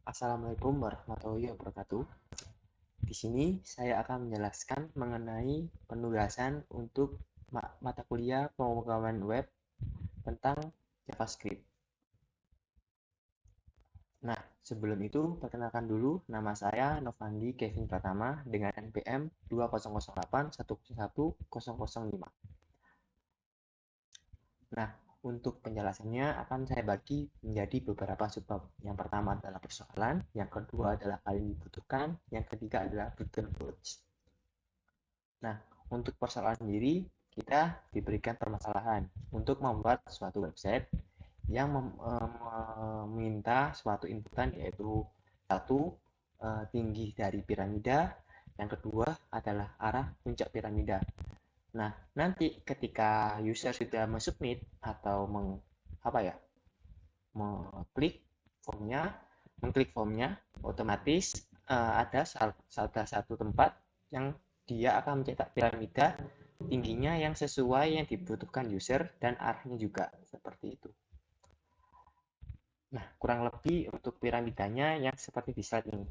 Assalamualaikum warahmatullahi wabarakatuh. Di sini saya akan menjelaskan mengenai penugasan untuk mata kuliah pemrograman web tentang JavaScript. Nah, sebelum itu perkenalkan dulu nama saya Novandi Kevin Pratama dengan NPM 2008111005. Nah, untuk penjelasannya akan saya bagi menjadi beberapa subbab. Yang pertama adalah persoalan, yang kedua adalah hal yang dibutuhkan, yang ketiga adalah build approach. Nah, untuk persoalan sendiri, kita diberikan permasalahan untuk membuat suatu website yang meminta suatu inputan yaitu satu, tinggi dari piramida, yang kedua adalah arah puncak piramida. Nah, nanti ketika user sudah mensubmit atau apa ya, mengklik formnya, otomatis ada salah satu tempat yang dia akan mencetak piramida tingginya yang sesuai yang dibutuhkan user dan arahnya juga seperti itu. Nah, kurang lebih untuk piramidanya yang seperti di slide ini.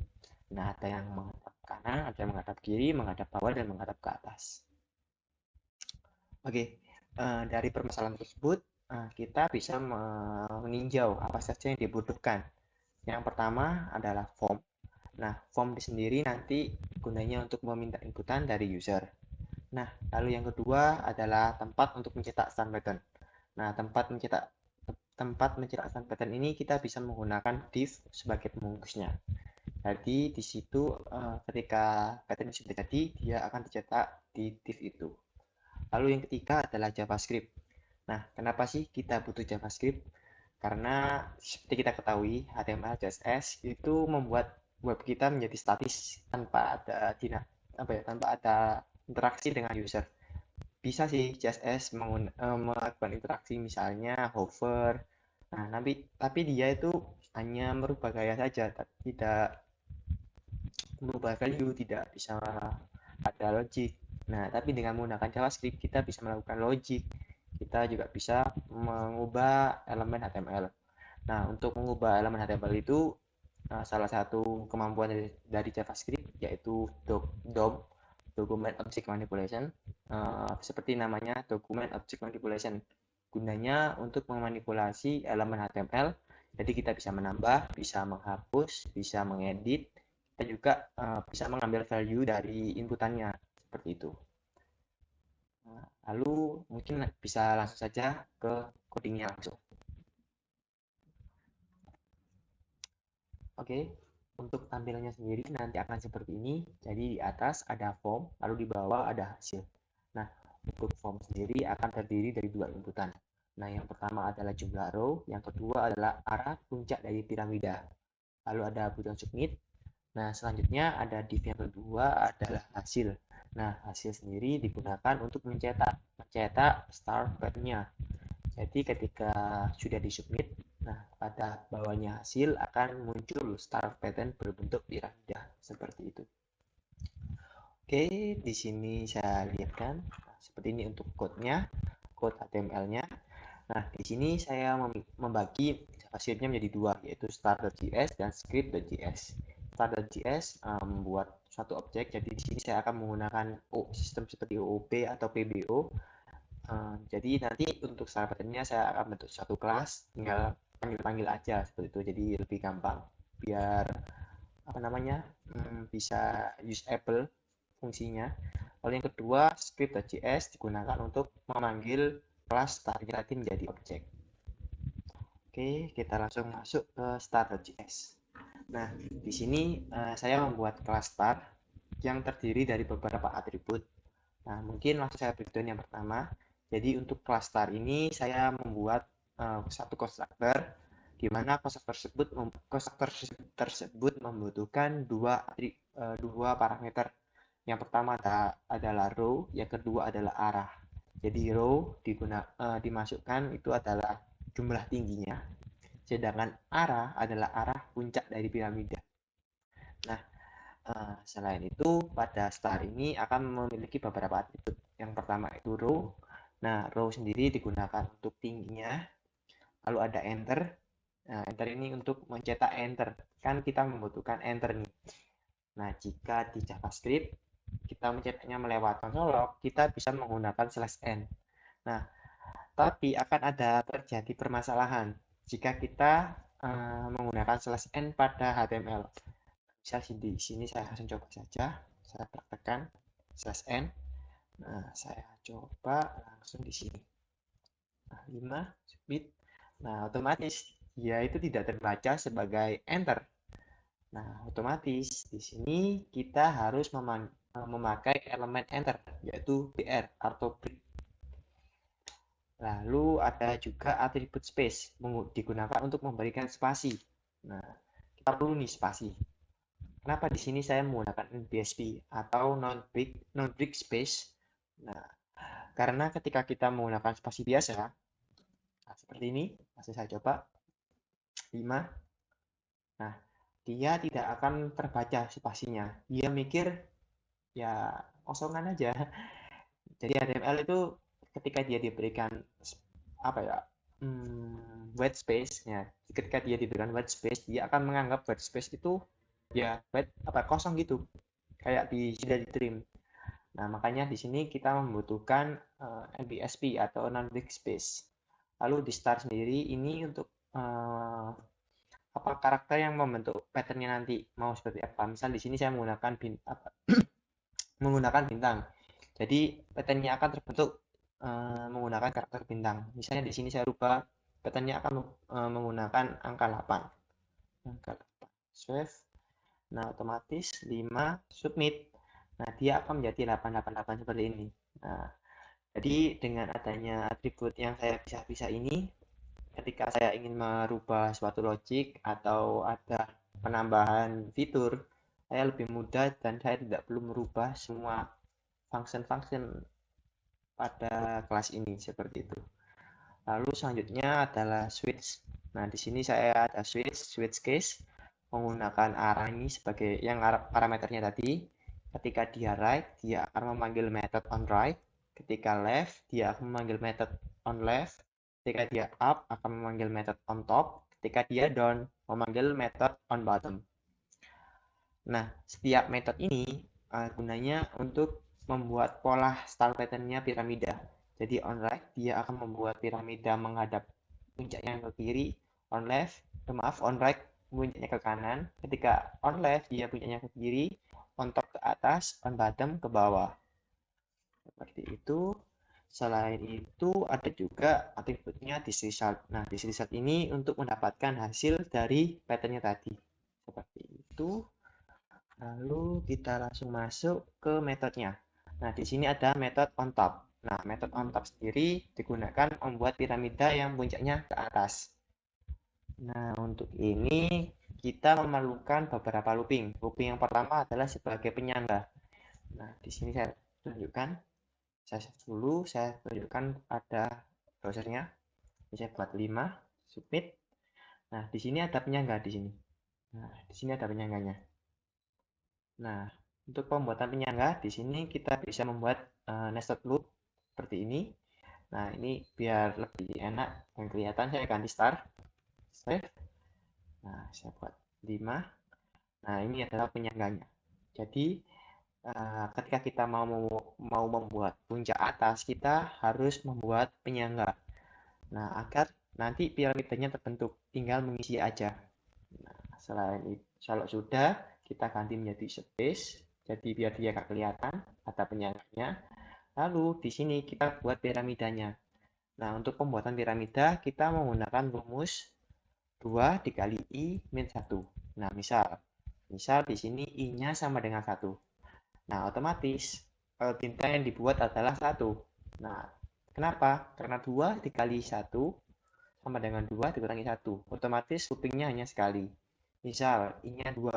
Nah, ada yang menghadap kanan, ada yang menghadap kiri, menghadap bawah, dan menghadap ke atas. Oke, dari permasalahan tersebut, kita bisa meninjau apa saja yang dibutuhkan. Yang pertama adalah form. Nah, form sendiri nanti gunanya untuk meminta inputan dari user. Nah, lalu yang kedua adalah tempat untuk mencetak start button. Nah, tempat mencetak start button ini kita bisa menggunakan div sebagai pembungkusnya. Jadi di situ ketika button sudah jadi, dia akan dicetak di div itu. Lalu yang ketiga adalah JavaScript. Nah, kenapa sih kita butuh JavaScript? Karena seperti kita ketahui, HTML, CSS itu membuat web kita menjadi statis tanpa ada tanpa ada interaksi dengan user. Bisa sih CSS melakukan interaksi misalnya hover. Nah, tapi dia itu hanya merubah gaya saja, tidak merubah value, tidak bisa ada logic. Nah, tapi dengan menggunakan JavaScript kita bisa melakukan logic. Kita juga bisa mengubah elemen HTML. Nah, untuk mengubah elemen HTML itu salah satu kemampuan dari JavaScript yaitu DOM, Document Object Manipulation. Seperti namanya, Document Object Manipulation. Gunanya untuk memanipulasi elemen HTML. Jadi kita bisa menambah, bisa menghapus, bisa mengedit, kita juga bisa mengambil value dari inputannya seperti itu. Lalu mungkin bisa langsung saja ke codingnya langsung. Oke, untuk tampilannya sendiri nanti akan seperti ini. Jadi di atas ada form, lalu di bawah ada hasil. Nah, untuk form sendiri akan terdiri dari dua inputan. Nah, yang pertama adalah jumlah row, yang kedua adalah arah puncak dari piramida. Lalu ada button submit. Nah, selanjutnya ada div yang kedua adalah hasil. Nah, hasil sendiri digunakan untuk mencetak start button-nya. Jadi ketika sudah disubmit, nah pada bawahnya hasil akan muncul star pattern berbentuk piramida seperti itu. Oke, di sini saya lihatkan seperti ini untuk code-nya, code HTML-nya. Nah, di sini saya membagi JavaScript-nya menjadi dua, yaitu start.js dan script.js. Start.js membuat suatu objek, jadi di sini saya akan menggunakan sistem seperti OOP atau PBO. Jadi nanti untuk start button-nya saya akan bentuk satu kelas, tinggal panggil-panggil aja seperti itu, jadi lebih gampang. Biar apa namanya bisa usable fungsinya. Lalu yang kedua, script.js digunakan untuk memanggil kelas start tadi menjadi objek. Oke, kita langsung masuk ke start.js. Nah, di sini saya membuat kelas start yang terdiri dari beberapa atribut. Nah, mungkin langsung saya breakdown yang pertama. Jadi untuk kelas start ini saya membuat satu constructor di mana constructor tersebut membutuhkan dua parameter. Yang pertama adalah row, yang kedua adalah arah. Jadi row dimasukkan itu adalah jumlah tingginya, sedangkan arah adalah arah puncak dari piramida. Nah, selain itu pada star ini akan memiliki beberapa atribut. Yang pertama itu row. Nah, row sendiri digunakan untuk tingginya, lalu ada enter. Nah, enter ini untuk mencetak enter. Kan kita membutuhkan enter nih. Nah, jika di JavaScript kita mencetaknya melewat console log, kita bisa menggunakan /n. Nah, tapi akan ada terjadi permasalahan jika kita menggunakan /n pada HTML. Misal di sini saya langsung coba saja, saya praktekkan /n. Nah, saya coba langsung di sini. Nah, 5, submit. Nah, otomatis dia itu tidak terbaca sebagai enter. Nah, otomatis di sini kita harus memakai elemen enter, yaitu br atau break. Lalu ada juga atribut space, digunakan untuk memberikan spasi. Nah, kita perlu nih spasi. Kenapa di sini saya menggunakan NBSP atau non-break space? Nah, karena ketika kita menggunakan spasi biasa, nah, seperti ini, masih saya coba, 5. Nah, dia tidak akan terbaca spasinya. Dia mikir, ya kosongan aja. Jadi HTML itu ketika dia diberikan apa ya, white space, ya, ketika dia diberikan white space, dia akan menganggap white space itu ya white apa kosong gitu, kayak sudah di trim. Nah, makanya di sini kita membutuhkan NBSP atau non-big space. Lalu di start sendiri ini untuk apa karakter yang membentuk patternnya nanti mau seperti apa. Misal di sini saya menggunakan menggunakan bintang. Jadi patternnya akan terbentuk menggunakan karakter bintang. Misalnya di sini saya rubah patternnya akan menggunakan angka 8. Angka 8. Save. Nah, otomatis 5 submit. Nah, dia akan menjadi 888 seperti ini. Nah, jadi dengan adanya atribut yang saya pisah-pisah ini, ketika saya ingin merubah suatu logic atau ada penambahan fitur, saya lebih mudah dan saya tidak perlu merubah semua function-function pada kelas ini seperti itu. Lalu selanjutnya adalah switch. Nah, di sini saya ada switch case menggunakan arah ini sebagai yang parameternya tadi. Ketika dia right, dia akan memanggil method on right. Ketika left, dia akan memanggil method on left. Ketika dia up, akan memanggil method on top. Ketika dia down, memanggil method on bottom. Nah, setiap metode ini gunanya untuk membuat pola style pattern-nya piramida. Jadi on right dia akan membuat piramida menghadap puncaknya ke kiri, on left, on right puncaknya ke kanan. Ketika on left dia puncaknya ke kiri, on top ke atas, on bottom ke bawah. Seperti itu. Selain itu ada juga atributnya result. Nah, result ini untuk mendapatkan hasil dari pattern-nya tadi. Seperti itu. Lalu kita langsung masuk ke metodenya. Nah, di sini ada metode on top. Nah, metode on top sendiri digunakan membuat piramida yang puncaknya ke atas. Nah, untuk ini kita memerlukan beberapa looping. Looping yang pertama adalah sebagai penyangga. Nah, di sini saya tunjukkan. Saya save dulu, saya tunjukkan ada browsernya. Ini saya buat 5, submit. Nah, di sini ada penyangga di sini. Nah, di sini ada penyangganya. Nah, untuk pembuatan penyangga di sini kita bisa membuat nested loop seperti ini. Nah, ini biar lebih enak dan kelihatan saya ganti start, save. Nah, saya buat 5. Nah, ini adalah penyangganya. Jadi, ketika kita mau membuat puncak atas, kita harus membuat penyangga. Nah, agar nanti piramidanya terbentuk, tinggal mengisi aja. Nah, selain itu, kalau sudah, kita ganti menjadi space, jadi biar dia nggak kelihatan, ada penyangganya. Lalu di sini kita buat piramidanya. Nah, untuk pembuatan piramida, kita menggunakan rumus 2 dikali I min 1. Nah, misal di sini I-nya sama dengan 1. Nah, otomatis bintang yang dibuat adalah 1. Nah, kenapa? Karena 2 dikali 1 sama dengan 2 dikurangi 1. Otomatis loopingnya hanya sekali. Misal, I-nya 2.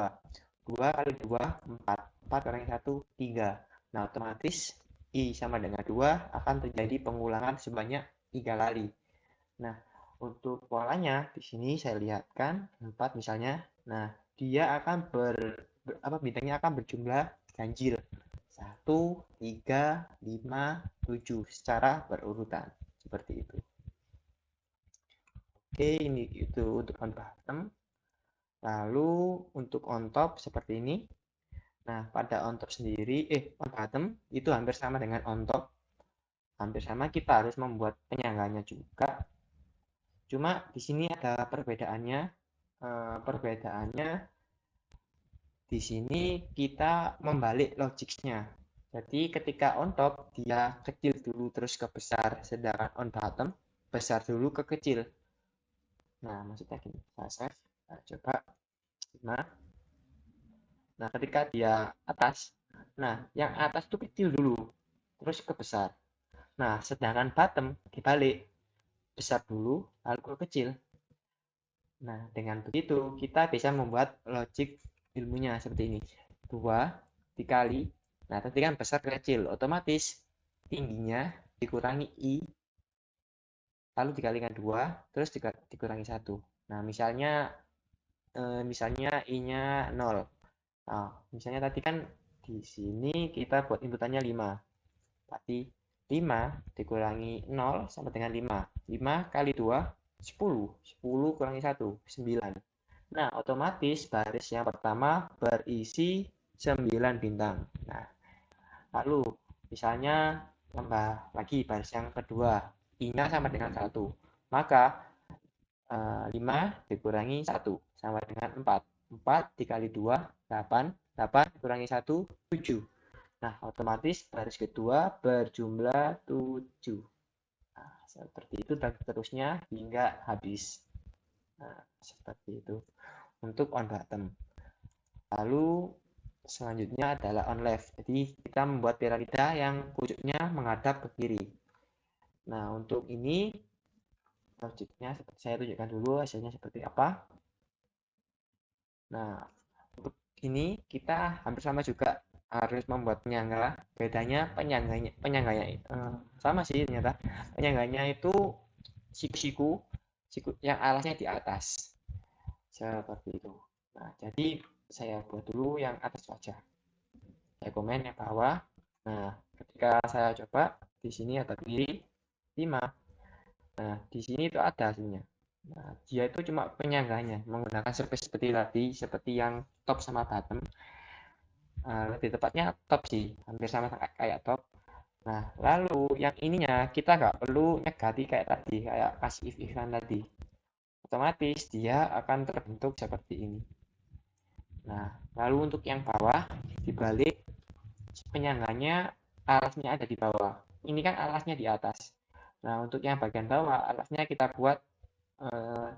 2 kali 2, 4. 4 kurangi 1, 3. Nah, otomatis I sama dengan 2 akan terjadi pengulangan sebanyak 3 kali. Nah, untuk polanya di sini saya lihatkan 4 misalnya. Nah, dia akan bintangnya akan berjumlah ganjil. 1, 3, 5, 7 secara berurutan. Seperti itu. Oke, ini itu untuk on bottom. Lalu untuk on top seperti ini. Nah, pada on top sendiri, on bottom itu hampir sama dengan on top. Hampir sama, kita harus membuat penyangganya juga. Cuma di sini ada perbedaannya. Perbedaannya di sini kita membalik logicsnya. Jadi ketika on top dia kecil dulu terus ke besar, sedangkan on bottom besar dulu ke kecil. Nah, maksudnya gini, saya save, nah, coba. Nah, ketika dia atas, nah yang atas itu kecil dulu, terus ke besar. Nah, sedangkan bottom dibalik, besar dulu, lalu ke kecil. Nah, dengan begitu kita bisa membuat logik ilmunya seperti ini. 2 dikali, nah tadi kan besar ke kecil, otomatis tingginya dikurangi I, lalu dikalikan 2, terus dikurangi 1. Nah, misalnya I-nya 0. Nah, misalnya tadi kan di sini kita buat inputannya 5. Berarti 5 dikurangi 0 sama dengan 5. 5 kali 2, 10. 10 kurangi 1, 9. Nah, otomatis baris yang pertama berisi 9 bintang. Nah, lalu misalnya tambah lagi baris yang kedua, I-nya sama dengan 1. Maka 5 dikurangi 1 sama dengan 4. 4 dikali 2, 8. 8 dikurangi 1, 7. Nah, otomatis baris kedua berjumlah 7. Nah, seperti itu dan seterusnya hingga habis. Nah, seperti itu untuk on bottom. Lalu selanjutnya adalah on left. Jadi kita membuat piramida yang pucuknya menghadap ke kiri. Nah, untuk ini logiknya saya tunjukkan dulu hasilnya seperti apa. Nah, untuk ini kita hampir sama juga harus membuat penyangga. Bedanya penyangganya sama sih ternyata. Penyangganya itu siku-siku, siku yang alasnya di atas. Seperti itu. Nah, jadi saya buat dulu yang atas saja. Saya komen yang bawah. Nah, ketika saya coba di sini ada kiri 5. Nah, di sini itu ada hasilnya. Nah, dia itu cuma penyangganya menggunakan surface seperti tadi, seperti yang top sama bottom. Lebih tepatnya top sih, hampir sama kayak top. Nah, lalu yang ininya kita nggak perlu nyegati kayak tadi, kayak kasih if-ifan tadi. Otomatis dia akan terbentuk seperti ini. Nah, lalu untuk yang bawah dibalik, penyangganya alasnya ada di bawah. Ini kan alasnya di atas. Nah, untuk yang bagian bawah, alasnya kita buat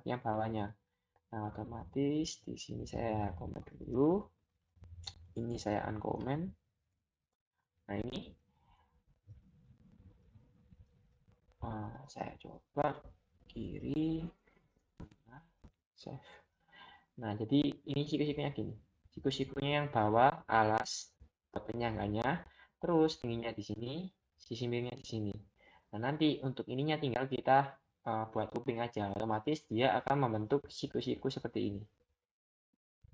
yang bawahnya. Nah, otomatis di sini saya komen dulu. Ini saya uncomment. Nah, ini saya coba kiri. Nah, save. Nah, jadi ini siku-sikunya gini. Siku-sikunya yang bawah alas penyangganya, terus tingginya di sini, sisi miringnya di sini. Nah, nanti untuk ininya tinggal kita buat looping aja. Otomatis dia akan membentuk siku-siku seperti ini.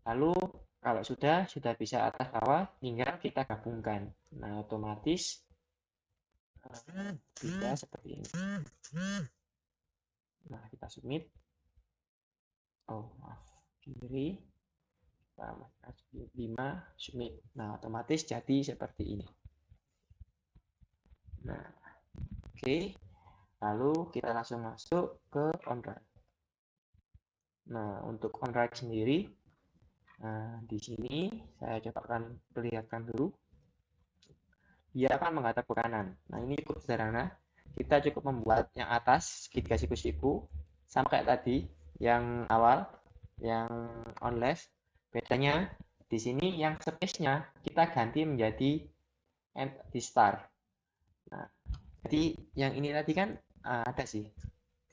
Lalu kalau sudah bisa atas bawah, tinggal kita gabungkan. Nah, otomatis bisa seperti ini. Nah, kita submit. Oh, maaf. Kiri. 5 submit. Nah, otomatis jadi seperti ini. Nah, oke. Lalu kita langsung masuk ke OnDrive. Nah, untuk OnDrive sendiri, nah, di sini saya coba akan perlihatkan dulu. Dia akan menghadap ke kanan. Nah, ini cukup sederhana. Kita cukup membuat yang atas segitiga siku-siku sama kayak tadi yang awal, yang on left. Bedanya di sini yang space-nya kita ganti menjadi di star. Nah, jadi yang ini tadi kan ada sih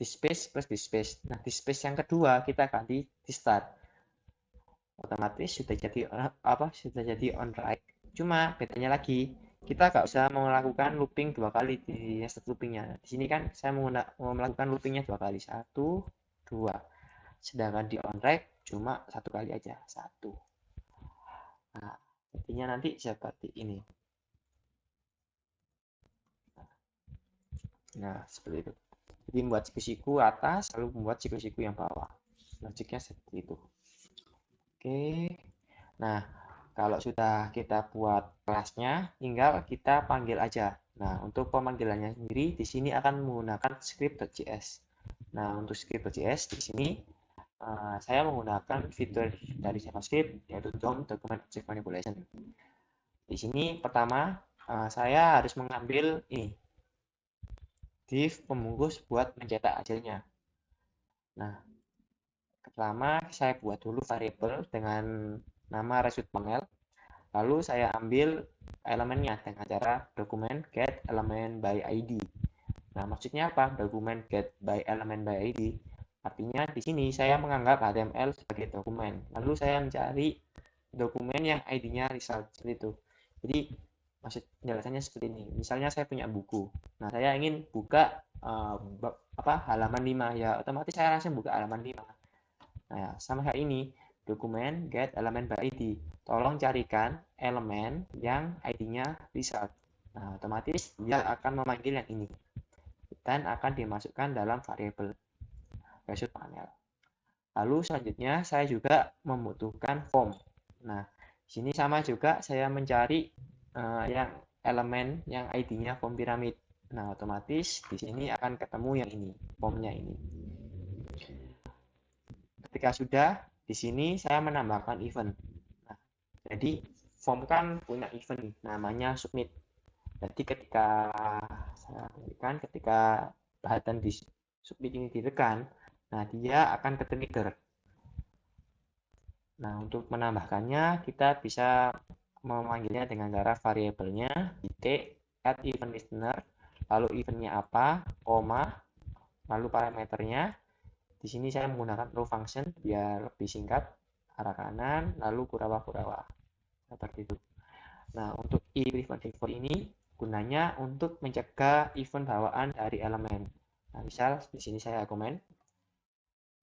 di space plus di space. Nah, di space yang kedua kita ganti di start. Otomatis sudah jadi apa? Sudah jadi on right. Cuma bedanya lagi kita nggak usah melakukan looping 2 kali di start loopingnya. Di sini kan saya mau melakukan loopingnya 2 kali. 1, 2. Sedangkan di on right cuma 1 kali aja. 1. Nah, jadinya nanti seperti ini. Nah, seperti itu. Jadi membuat siku-siku atas, lalu membuat siku-siku yang bawah. Logiknya seperti itu. Oke. Nah, kalau sudah kita buat kelasnya, tinggal kita panggil aja. Nah, untuk pemanggilannya sendiri, di sini akan menggunakan script.js. Nah, untuk script.js di sini saya menggunakan fitur dari JavaScript yaitu DOM Document Object Manipulation. Di sini pertama saya harus mengambil ini div pembungkus buat mencetak hasilnya. Nah, pertama saya buat dulu variabel dengan nama result panel. Lalu saya ambil elemennya dengan cara dokumen get element by ID. Nah, maksudnya apa? Dokumen get by element by ID. Artinya di sini saya menganggap HTML sebagai dokumen. Lalu saya mencari dokumen yang ID-nya result seperti itu. Jadi maksud penjelasannya seperti ini. Misalnya saya punya buku. Nah, saya ingin buka halaman 5 ya, otomatis saya langsung buka halaman 5. Nah, sama kayak ini, dokumen get element by ID. Tolong carikan elemen yang ID-nya result. Nah, otomatis dia akan memanggil yang ini dan akan dimasukkan dalam variabel result panel. Lalu selanjutnya saya juga membutuhkan form. Nah, sini sama juga saya mencari yang elemen yang ID-nya form piramid. Nah, otomatis di sini akan ketemu yang ini, formnya ini. Ketika sudah, di sini saya menambahkan event. Nah, jadi form kan punya event namanya submit. Jadi ketika saya berikan, ketika button di submit ini ditekan, nah dia akan ke trigger. Nah, untuk menambahkannya kita bisa memanggilnya dengan cara variabelnya titik add event listener, lalu eventnya apa, koma, lalu parameternya. Di sini saya menggunakan row function biar lebih singkat, arah kanan, lalu kurawa-kurawa. Seperti itu. Nah, untuk if event ini gunanya untuk mencegah event bawaan dari elemen. Nah, misal di sini saya komen.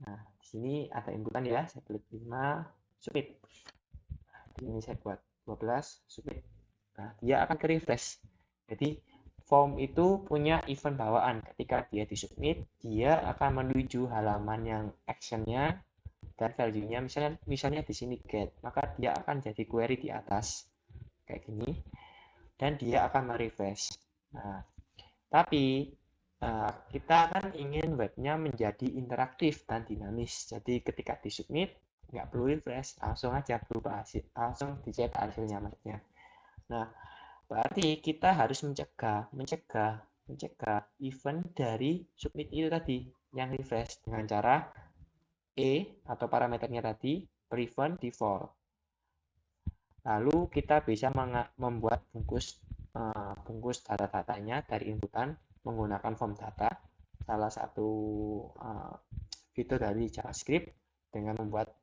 Nah, di sini ada inputan ya, saya klik 5, submit. Di sini saya buat 12, submit. Nah, dia akan ke refresh. Jadi, form itu punya event bawaan. Ketika dia disubmit, dia akan menuju halaman yang actionnya dan value-nya. Misalnya di sini get, maka dia akan jadi query di atas kayak gini, dan dia akan merefresh. Nah, tapi kita kan ingin webnya menjadi interaktif dan dinamis. Jadi ketika disubmit, nggak perlu refresh, langsung aja berubah hasil, langsung dicetak hasilnya maksudnya. Nah, berarti kita harus mencegah event dari submit itu tadi yang refresh dengan cara atau parameternya tadi prevent default. Lalu kita bisa membuat bungkus data-datanya dari inputan menggunakan form data. Salah satu fitur dari JavaScript dengan membuat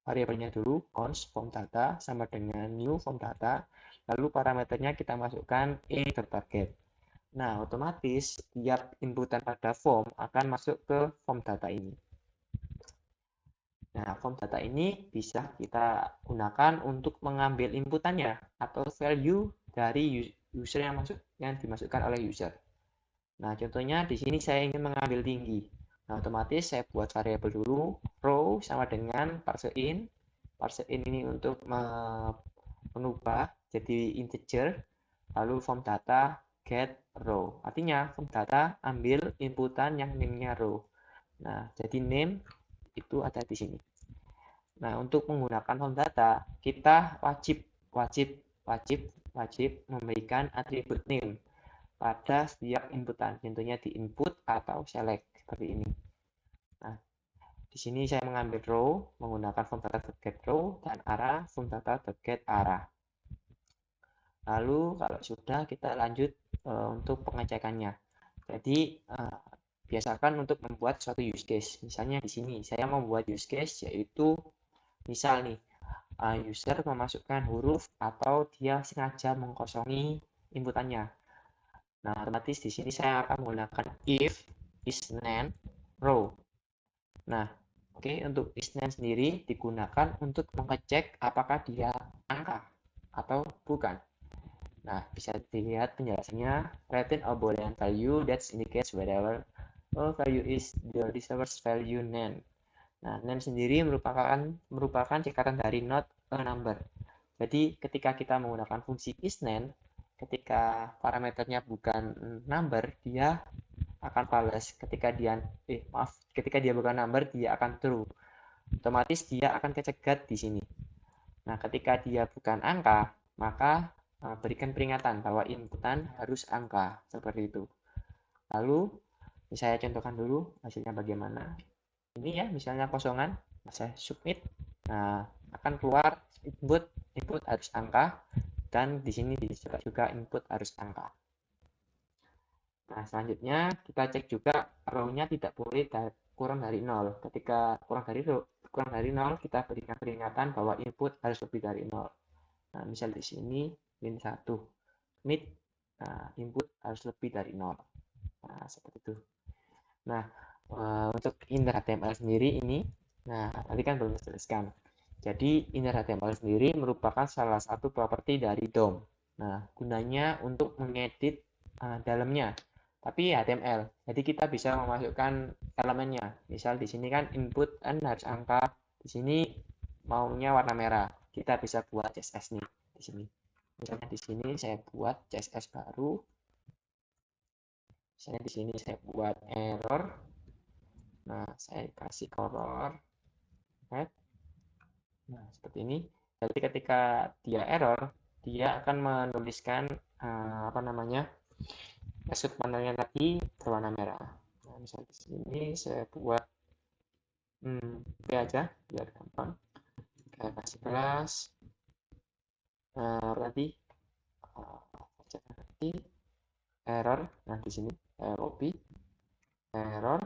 variabelnya dulu const form data sama dengan new form data, lalu parameternya kita masukkan target. Nah, otomatis setiap inputan pada form akan masuk ke form data ini. Nah, form data ini bisa kita gunakan untuk mengambil inputannya atau value dari user yang dimasukkan oleh user. Nah, contohnya di sini saya ingin mengambil tinggi. Nah, otomatis saya buat variabel dulu row sama dengan parseIn. ParseIn ini untuk mengubah jadi integer, lalu form data get row. Artinya form data ambil inputan yang name-nya row. Nah, jadi name itu ada di sini. Nah, untuk menggunakan form data, kita wajib memberikan atribut name pada setiap inputan. Contohnya di input atau select seperti ini. Nah, di sini saya mengambil row menggunakan form data.get row dan arah form data.get arah. Lalu kalau sudah kita lanjut untuk pengecekannya. Jadi biasakan untuk membuat suatu use case. Misalnya di sini saya membuat use case yaitu misal nih user memasukkan huruf atau dia sengaja mengkosongi inputannya. Nah, otomatis di sini saya akan menggunakan if isNames row. Nah, oke, untuk isNames sendiri digunakan untuk mengecek apakah dia angka atau bukan. Nah, bisa dilihat penjelasannya. Return a Boolean value that indicates whether value is the receiver's value NaN. Nah, NaN sendiri merupakan singkatan dari not a number. Jadi ketika kita menggunakan fungsi isNaN, ketika parameternya bukan number, dia akan false. Ketika dia bukan number, dia akan true. Otomatis dia akan kecegat di sini. Nah, ketika dia bukan angka, maka berikan peringatan bahwa inputan harus angka, seperti itu. Lalu, saya contohkan dulu hasilnya bagaimana. Ini ya, misalnya kosongan, saya submit. Nah, akan keluar input harus angka, dan di sini juga input harus angka. Nah, selanjutnya kita cek juga row-nya tidak boleh kurang dari 0. Ketika kurang dari 0, kita berikan peringatan bahwa input harus lebih dari 0. Nah, misal di sini min 1, mid, nah, input harus lebih dari 0. Nah, seperti itu. Nah, untuk inner HTML sendiri ini, nah, tadi kan belum dijelaskan. Jadi, inner HTML sendiri merupakan salah satu properti dari DOM. Nah, gunanya untuk mengedit dalamnya, tapi HTML. Jadi, kita bisa memasukkan elemennya. Misal di sini kan input kan harus angka, di sini maunya warna merah. Kita bisa buat CSS nih di sini. Misalnya di sini saya buat CSS baru. Misalnya di sini saya buat error. Nah, saya kasih color red. Nah, seperti ini. Jadi ketika dia error, dia akan menuliskan apa namanya, sudut panelnya tadi berwarna merah. Nah, misalnya di sini saya buat B aja biar gampang. Saya kasih kelas tadi nanti error. Nah, di sini saya copy error.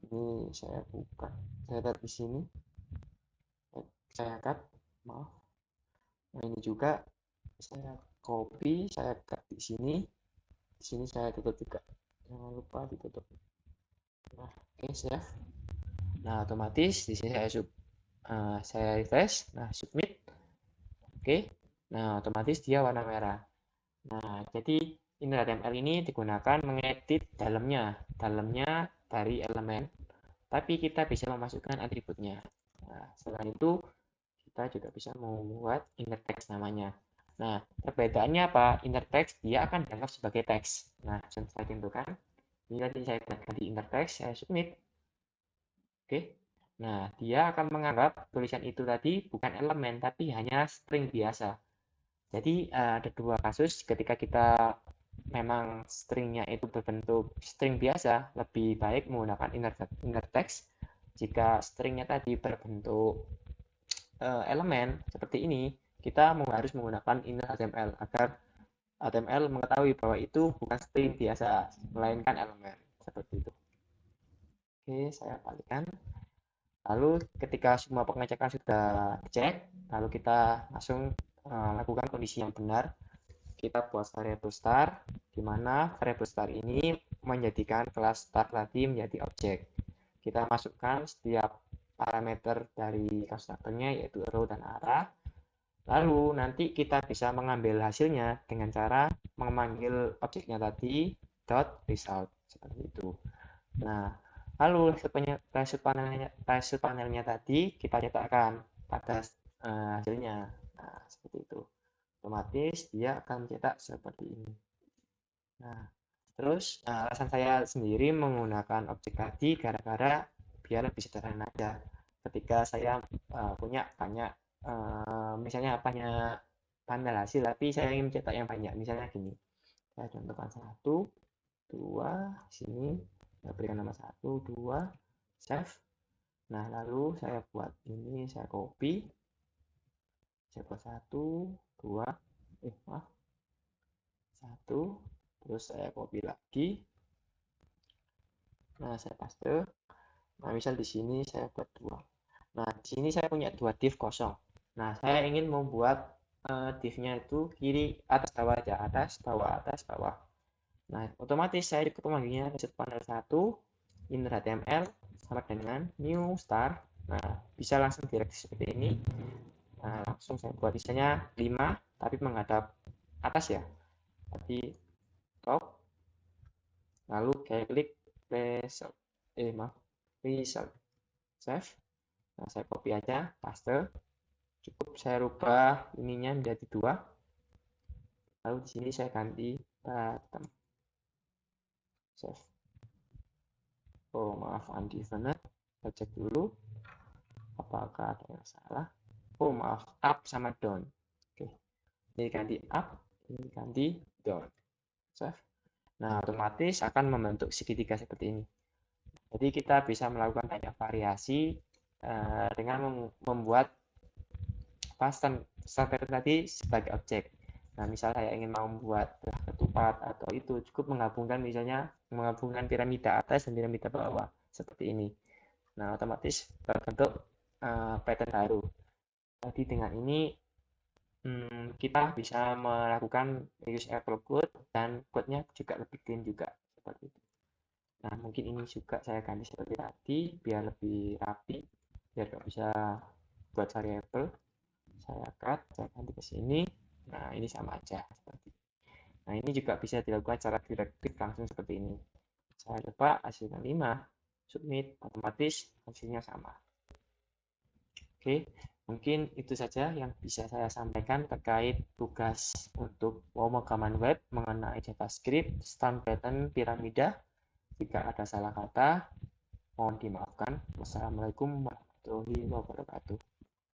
Ini saya buka. Saya taruh di sini. Saya cut. Maaf. Nah, ini juga saya copy, saya cut di sini. Di sini saya tutup juga. Jangan lupa ditutup. Nah, oke, save. Nah, otomatis di sini saya refresh. Nah, submit. Oke. Nah, otomatis dia warna merah. Nah, jadi inner HTML ini digunakan mengedit dalamnya dari elemen, tapi kita bisa memasukkan atributnya. Nah, selain itu, kita juga bisa membuat inner text namanya. Nah, perbedaannya apa? Inner text dia akan dianggap sebagai teks. Nah, saya tentukan. Ini tadi saya buatkan di inner text, saya submit. Oke. Nah, dia akan menganggap tulisan itu tadi bukan elemen, tapi hanya string biasa. Jadi, ada dua kasus ketika kita memang stringnya itu berbentuk string biasa, lebih baik menggunakan inner text. Jika stringnya tadi berbentuk elemen seperti ini, kita harus menggunakan inner HTML agar HTML mengetahui bahwa itu bukan string biasa, melainkan elemen. Seperti itu. Oke, saya balikkan. Lalu ketika semua pengecekan sudah dicek, lalu kita langsung lakukan kondisi yang benar. Kita buat variable star, di mana variable star ini menjadikan kelas start tadi menjadi objek. Kita masukkan setiap parameter dari konstruktornya, yaitu row dan arah. Lalu nanti kita bisa mengambil hasilnya dengan cara memanggil objeknya tadi dot result seperti itu. Nah, lalu result panelnya tadi kita cetakkan pada hasilnya. Nah, seperti itu. Otomatis dia akan mencetak seperti ini. Nah, terus alasan saya sendiri menggunakan objek tadi gara-gara biar lebih sederhana aja. Ketika saya punya banyak misalnya banyak panel hasil, tapi saya ingin mencetak yang banyak. Misalnya gini, saya contohkan 1, 2, sini, saya berikan nama 1, 2, save. Nah, lalu saya buat ini, saya copy, saya buat 1, 2, maaf, 1, terus saya copy lagi. Nah, saya paste. Nah, misal di sini saya buat 2. Nah, di sini saya punya 2 div kosong. Nah, saya ingin membuat div-nya itu kiri atas bawah aja, atas bawah. Nah, otomatis saya cukup memanggilnya result panel 1 inner HTML sama dengan new star. Nah, bisa langsung direct seperti ini. Nah, langsung saya buat misalnya 5 tapi menghadap atas ya. Tadi top. Lalu saya klik result. Result. Save. Nah, saya copy aja, paste. Cukup saya rubah ininya menjadi 2. Lalu di sini saya ganti bottom. Save. Oh, maaf, undefinite. Kita cek dulu apakah ada yang salah. Oh, maaf, up sama down. Oke. Ini ganti up, ini ganti down. Save. Nah, otomatis akan membentuk segitiga seperti ini. Jadi kita bisa melakukan banyak variasi dengan membuat start pattern tadi sebagai objek. Nah, misal saya ingin membuat ketupat atau itu, cukup menggabungkan piramida atas dan piramida bawah seperti ini. Nah, otomatis terbentuk pattern baru. Jadi dengan ini kita bisa melakukan use Apple code dan code-nya juga lebih clean juga seperti itu. Nah, mungkin ini juga saya ganti seperti tadi biar lebih rapi, biar nggak bisa buat variabel. Saya cut, saya ganti ke sini. Nah, ini sama aja seperti. Nah, ini juga bisa dilakukan secara direktif langsung seperti ini. Saya coba hasilnya 5, submit, otomatis hasilnya sama. Oke, mungkin itu saja yang bisa saya sampaikan terkait tugas untuk pemrograman web mengenai JavaScript, stand pattern, piramida. Jika ada salah kata, mohon dimaafkan. Wassalamualaikum warahmatullahi wabarakatuh.